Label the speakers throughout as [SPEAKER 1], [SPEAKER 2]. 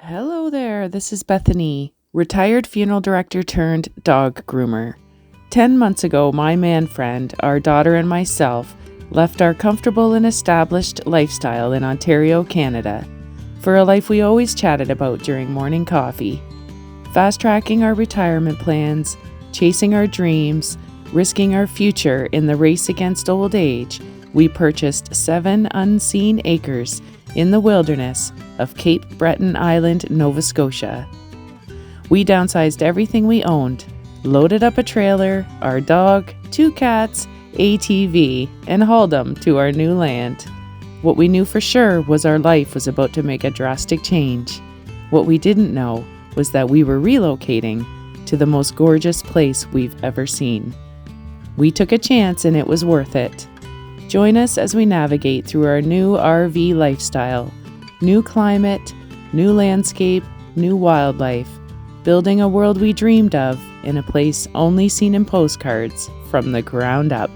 [SPEAKER 1] Hello there, this is Bethany, retired funeral director turned dog groomer. 10 months ago, my man friend, our daughter, and myself left our comfortable and established lifestyle in Ontario, Canada, for a life we always chatted about during morning coffee. Fast-tracking our retirement plans, chasing our dreams, risking our future in the race against old age, we purchased 7 unseen acres in the wilderness of Cape Breton Island, Nova Scotia. We downsized everything we owned, loaded up a trailer, our dog, 2 cats, ATV, and hauled them to our new land. What we knew for sure was our life was about to make a drastic change. What we didn't know was that we were relocating to the most gorgeous place we've ever seen. We took a chance and it was worth it. Join us as we navigate through our new RV lifestyle. New climate, new landscape, new wildlife, building a world we dreamed of in a place only seen in postcards from the ground up.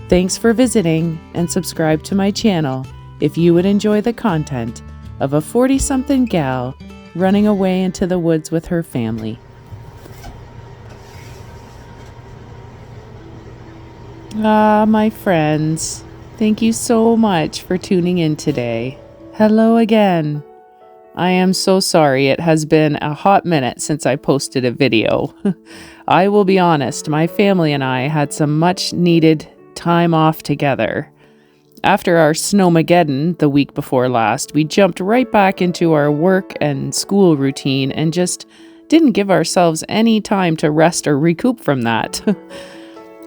[SPEAKER 1] Thanks for visiting and subscribe to my channel if you would enjoy the content of a 40-something gal running away into the woods with her family. My friends, thank you so much for tuning in today. Hello again. I am so sorry it has been a hot minute since I posted a video. I will be honest, my family and I had some much needed time off together. After our Snowmageddon the week before last, we jumped right back into our work and school routine and just didn't give ourselves any time to rest or recoup from that.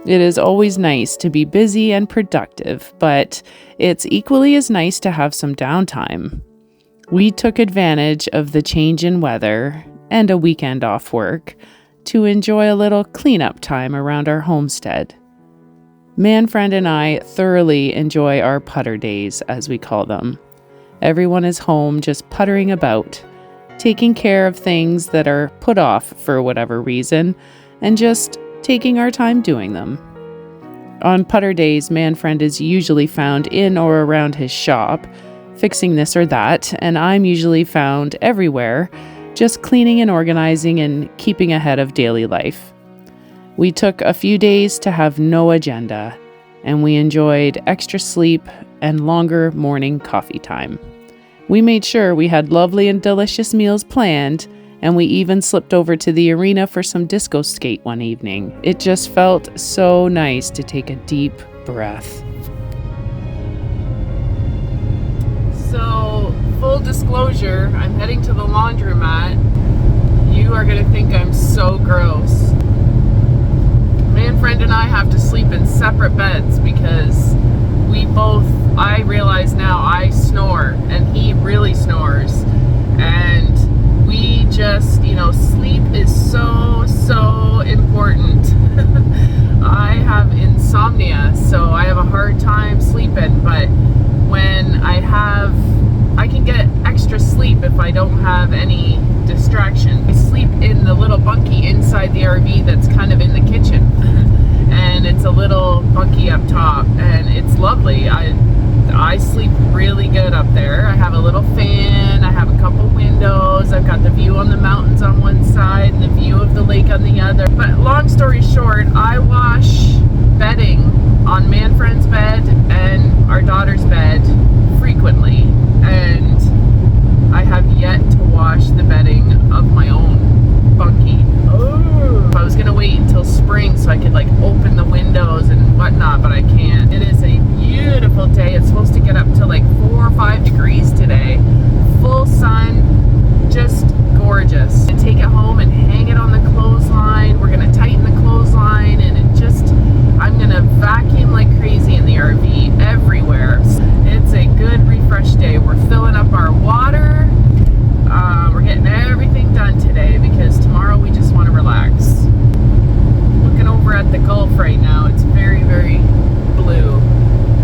[SPEAKER 1] It is always nice to be busy and productive, but it's equally as nice to have some downtime. We took advantage of the change in weather and a weekend off work to enjoy a little cleanup time around our homestead. Man-friend and I thoroughly enjoy our putter days, as we call them. Everyone is home just puttering about, taking care of things that are put off for whatever reason, and just taking our time doing them. On putter days, man-friend is usually found in or around his shop, fixing this or that, and I'm usually found everywhere, just cleaning and organizing and keeping ahead of daily life. We took a few days to have no agenda, and we enjoyed extra sleep and longer morning coffee time. We made sure we had lovely and delicious meals planned, and we even slipped over to the arena for some disco skate one evening. It just felt so nice to take a deep breath. So, full disclosure, I'm heading to the laundromat. You are going to think I'm so gross. Man-friend and I have to sleep in separate beds because I realize now I snore and he really snores. And we just, sleep is so important. I have insomnia, so I have a hard time sleeping, but when I can get extra sleep if I don't have any distraction. I sleep in the little bunkie inside the RV that's kind of in the kitchen. And it's a little bunkie up top, and it's lovely. I sleep really good up there. I have a little fan, I have a couple windows, I've got the view on the mountains on one side and the view of the lake on the other. But long story short, I wash bedding on man-friend's bed and our daughter's bed frequently, and I have yet to wash the bedding of my own bunkie. I was gonna wait until spring so I could open the windows and whatnot, but I can't. It is a beautiful day. It's supposed to get up to 4 or 5 degrees today. Full sun, just gorgeous. And take it home and hang it on the clothesline. We're gonna tighten the clothesline, and I'm gonna vacuum like crazy in the RV everywhere. It's a good refresh day. We're filling up our water. We're getting everything done today because tomorrow we just want to relax. Looking over at the Gulf right now, it's very, very blue.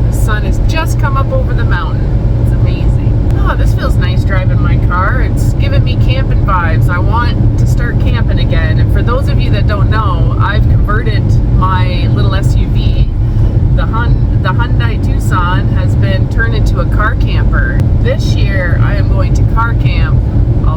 [SPEAKER 1] The sun has just come up over the mountain. It's amazing. Oh, this feels nice driving my car. It's giving me camping vibes. I want to start camping again. And for those of you that don't know, I've converted my little SUV. The Hyundai Tucson has been turned into a car camper. This year I am going to car camp a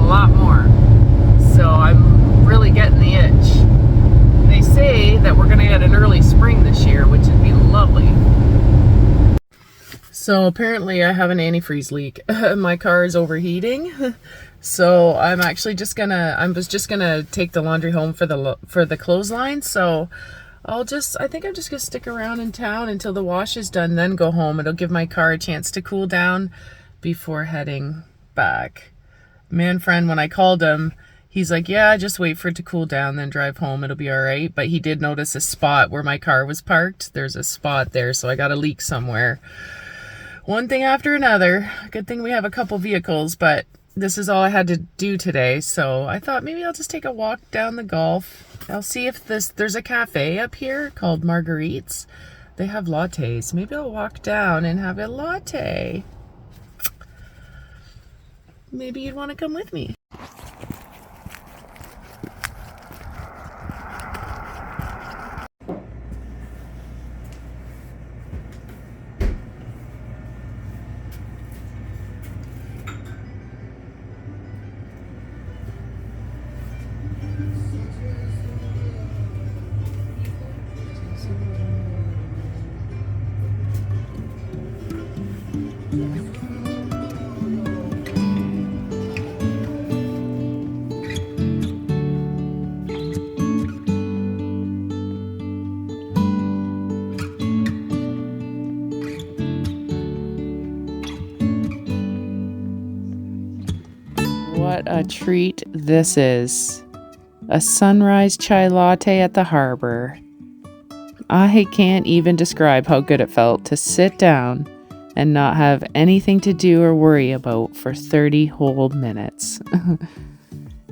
[SPEAKER 1] So apparently I have an antifreeze leak. My car is overheating. So I'm actually just gonna, I was just gonna take the laundry home for the clothesline. So I think I'm just gonna stick around in town until the wash is done, then go home. It'll give my car a chance to cool down before heading back. Man friend, when I called him, he's like, yeah, just wait for it to cool down, then drive home. It'll be all right. But he did notice a spot where my car was parked. There's a spot there, so I got a leak somewhere. One thing after another. Good thing we have a couple vehicles, but this is all I had to do today. So I thought maybe I'll just take a walk down the Gulf. I'll see if there's a cafe up here called Marguerite's. They have lattes. Maybe I'll walk down and have a latte. Maybe you'd want to come with me. What a treat this is. A sunrise chai latte at the harbor. I can't even describe how good it felt to sit down and not have anything to do or worry about for 30 whole minutes.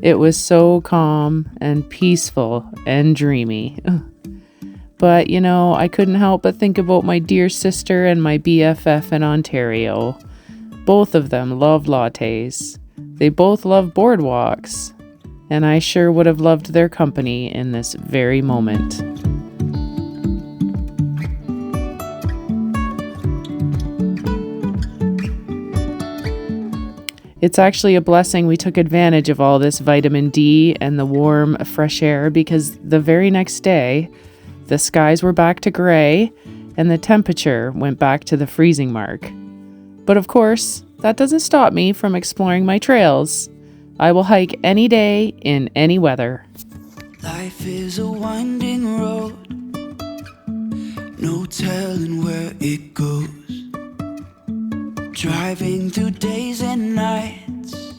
[SPEAKER 1] It was so calm and peaceful and dreamy. But, I couldn't help but think about my dear sister and my BFF in Ontario. Both of them love lattes. They both love boardwalks. And I sure would have loved their company in this very moment. It's actually a blessing we took advantage of all this vitamin D and the warm, fresh air, because the very next day, the skies were back to gray and the temperature went back to the freezing mark. But of course, that doesn't stop me from exploring my trails. I will hike any day in any weather.
[SPEAKER 2] Life is a winding road, no telling where it goes. Driving through days and nights,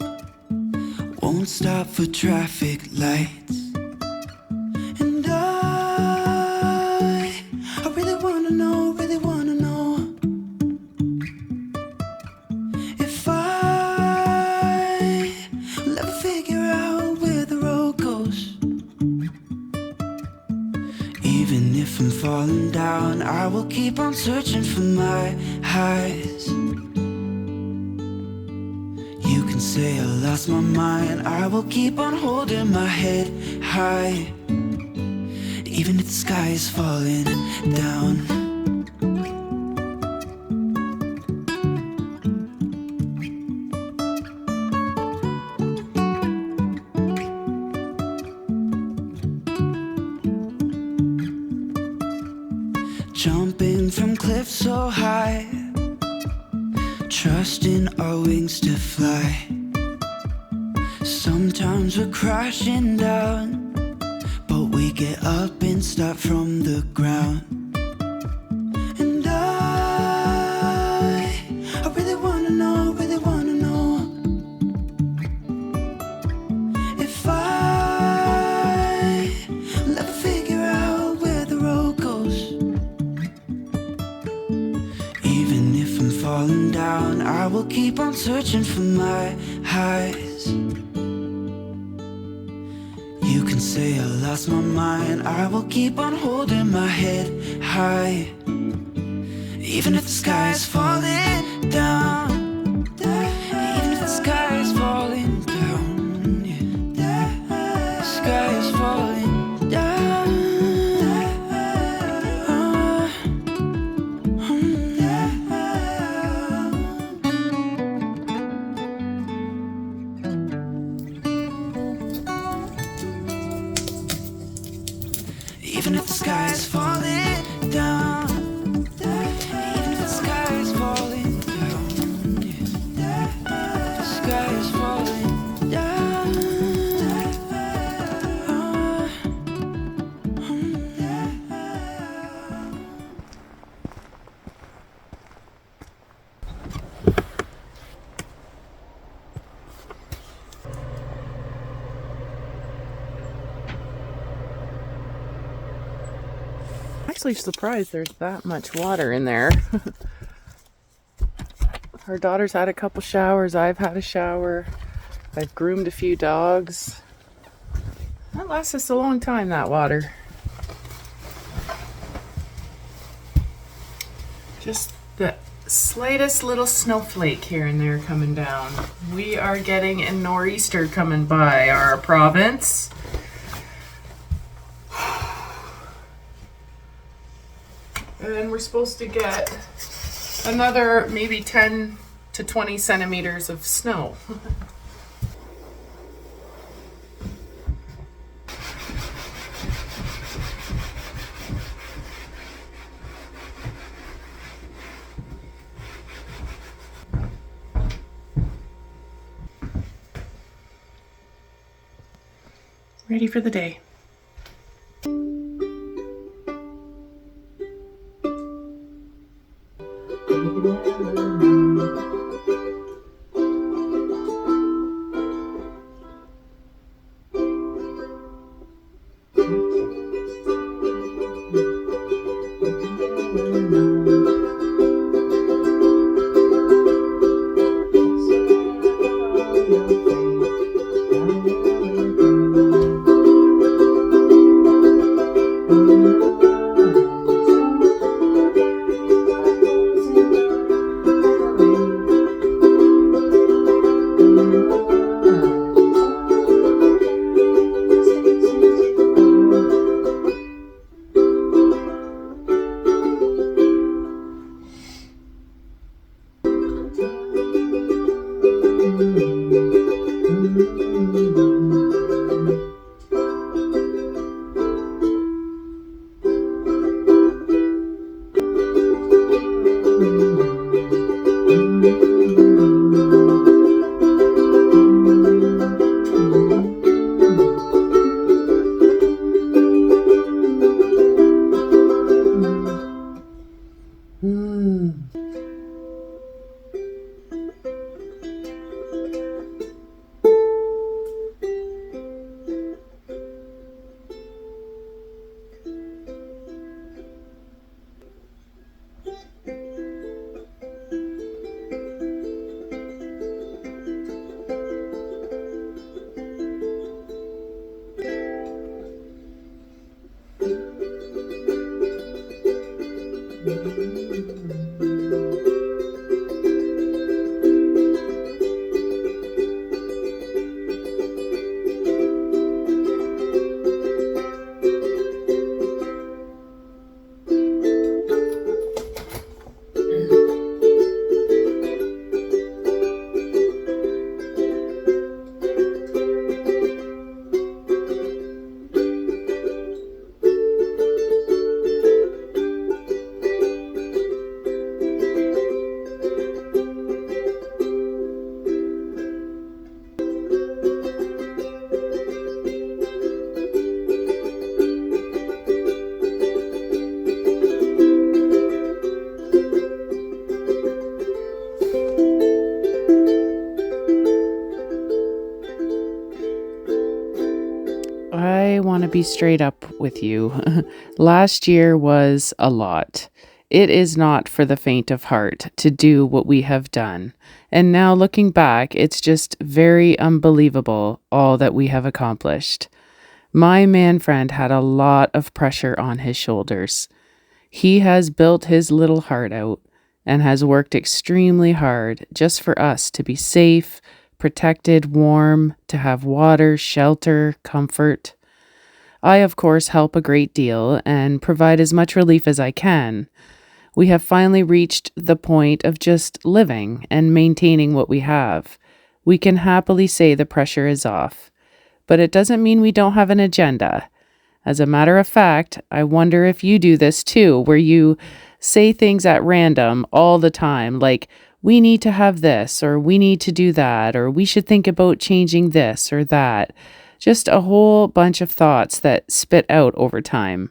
[SPEAKER 2] won't stop for traffic lights. And I really wanna know if I will ever figure out where the road goes. Even if I'm falling down, I will keep on searching for my highs. You can say I lost my mind, I will keep on holding my head high, even if the sky is falling down. Jumping from cliffs so high, trusting our wings to fly. Sometimes we're crashing down, but we get up and start from the ground. And I really wanna know if I will ever figure out where the road goes. Even if I'm falling down, I will keep on searching for my highs. You can say I lost my mind, I will keep on holding my head high, even if the sky is falling down. Even if the sky is falling down, yeah. The sky is falling down. Even if the sky is falling down, even if the sky is falling
[SPEAKER 1] actually surprised there's that much water in there. Our daughter's had a couple showers. I've had a shower. I've groomed a few dogs. That lasts us a long time, that water. Just the slightest little snowflake here and there coming down. We are getting a nor'easter coming by our province. And we're supposed to get another maybe 10 to 20 centimeters of snow. Ready for the day. I want to be straight up with you. Last year was a lot. It is not for the faint of heart to do what we have done. And now looking back, it's just very unbelievable all that we have accomplished. My man friend had a lot of pressure on his shoulders. He has built his little heart out and has worked extremely hard just for us to be safe, protected, warm, to have water, shelter, comfort. I, of course, help a great deal and provide as much relief as I can. We have finally reached the point of just living and maintaining what we have. We can happily say the pressure is off, but it doesn't mean we don't have an agenda. As a matter of fact, I wonder if you do this too, where you say things at random all the time, like, we need to have this, or we need to do that, or we should think about changing this or that. Just a whole bunch of thoughts that spit out over time.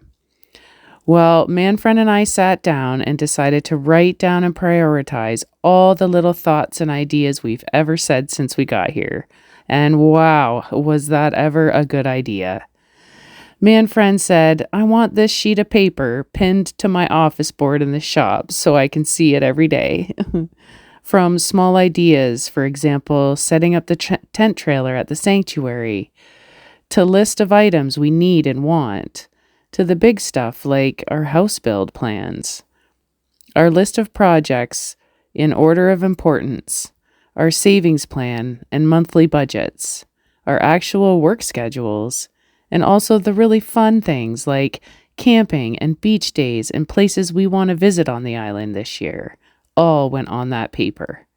[SPEAKER 1] Well, Manfred and I sat down and decided to write down and prioritize all the little thoughts and ideas we've ever said since we got here. And wow, was that ever a good idea. Man friend said, I want this sheet of paper pinned to my office board in the shop so I can see it every day. From small ideas, for example, setting up the tent trailer at the sanctuary, to list of items we need and want, to the big stuff like our house build plans, our list of projects in order of importance, our savings plan and monthly budgets, our actual work schedules, and also the really fun things like camping and beach days and places we want to visit on the island this year, all went on that paper.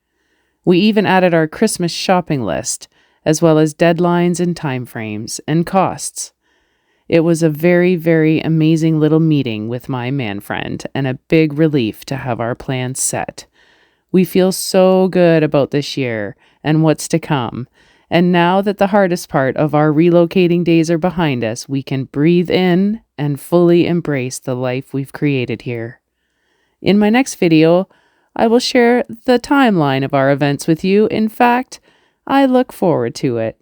[SPEAKER 1] We even added our Christmas shopping list, as well as deadlines and timeframes and costs. It was a very, very amazing little meeting with my man friend and a big relief to have our plans set. We feel so good about this year and what's to come. And now that the hardest part of our relocating days are behind us, we can breathe in and fully embrace the life we've created here. In my next video, I will share the timeline of our events with you. In fact, I look forward to it.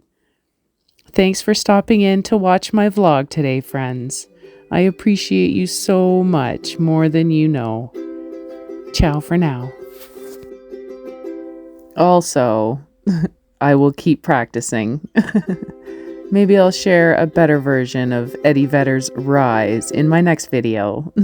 [SPEAKER 1] Thanks for stopping in to watch my vlog today, friends. I appreciate you so much, more than you know. Ciao for now. Also, I will keep practicing. Maybe I'll share a better version of Eddie Vedder's Rise in my next video.